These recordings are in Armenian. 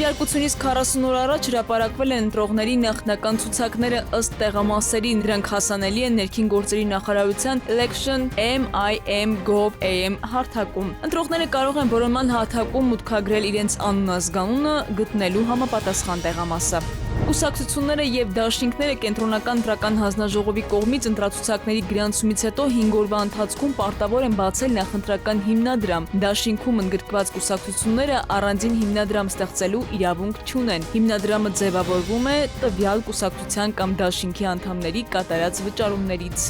Տվյալկությունից 40 օր առաջ հրապարակվել են ընտրողների նախնական ցուցակները ըստ տեղամասերի, դրանք հասանելի են ներքին գործերի նախարարության election.mim.gov.am հարթակում։ Ընտրողները կարող են որոնման հարթակում մուտքագրել իրենց անուն ազգանունը, գտնելու համապատասխան տեղամասը։ Կուսակցությունները եւ դաշինքները կենտրոնական ընտրական հանձնաժողովի կողմից ընտրացուցակների գրանցումից հետո 5 օրվա ընթացքում պարտավոր են բացել նախընտրական հիմնադրամ։ Դաշինքում ընդգրկված կուսակցությունները առանձին հիմնադրամ ստեղծելու իրավունք չունեն։ Հիմնադրամը ձևավորվում է տվյալ կուսակցության կամ դաշինքի անդամների կատարած վճարումներից։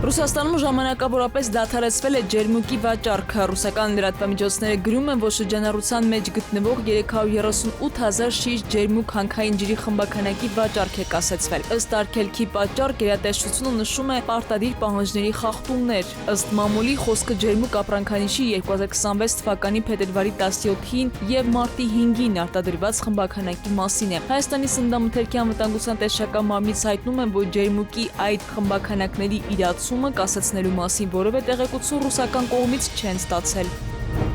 Ռուսաստանում ժամանակավորապես դադարեցվել է ջերմուկի վաճառքը։ Ռուսական լրատվամիջոցները գրում են, որ շրջանառության մեջ գտնվող 338,000 շիշ ջերմուկ հանքային ջրի խմբաքանակի վաճառք է կասեցվել։ Ըստ արգելքի պատճառ գերատեսչությունը նշում է պարտադիր պահանջների խախտումներ։ Ըստ մամուլի խոսքը ջերմուկ ապրանքանիշի 2026 թվականի փետրվարի 17-ին եւ մարտի 5-ին արտադրված խմբաքանակի մասին է։ Հայաստանի սննդամթերքի անվտանգության տեսչական մարմնից հայտնում են, որ ջերմուկի այդ խմբաքանակների իրացումը կասեցնելու մասին որևէ տեղեկություն ռուսական կողմից չեն ստացել։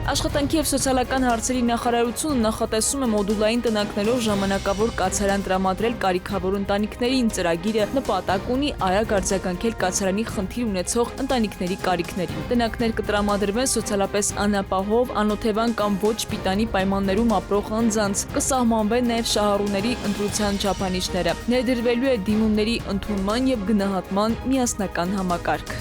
Աշխատանքի եւ սոցիալական հարցերի նախարարությունը նախատեսում է մոդուլային տնակներով ժամանակավոր կացարան տրամադրել կարիքավոր ընտանիքներին։ Ծրագիրը նպատակ ունի արագ արձագանքել կացարանի խնդիր ունեցող ընտանիքների կարիքներին։ Տնակներ կտրամադրվեն սոցիալապես անապահով, անօթևան կամ ոչ պիտանի պայմաններում ապրող անձանց։ Կսահմանվեն նաեւ շահառուների ընտրության չափանիշները։ Ներդրվելու է դիմումների ընդունման եւ գնահատման միասնական համակարգ։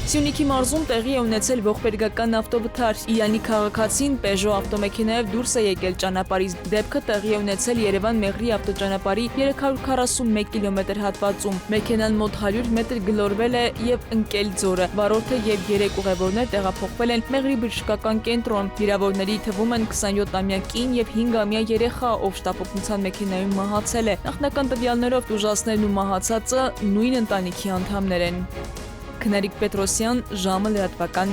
Սյունիքի մարզում տեղի է ունեցել ողբերգական ավտովթար։ Իրանի քաղաքացին Peugeot ավտոմեքենայով դուրս է եկել ճանապարհից։ Դեպքը տեղի է ունեցել Երևան-Մեղրի ավտոճանապարհի 341 կիլոմետր հատվածում։ Մեքենան մոտ 100 մետր գլորվել է եւ ընկել ձորը։ Վարորդը եւ 3 ուղևորներ տեղափոխվել են Մեղրի բժշկական կենտրոն։ Վիրավորների թվում են 27-ամյա կին եւ 5-ամյա երեխա, ով շտապօգնության մեքենայում մահացել է։ Նախնական տվյալներով տուժածներն ու մահացածը նույն ընտանիքի անդամներ են։ Քնարիկ Պետրոսյան, ժամը լրատվական։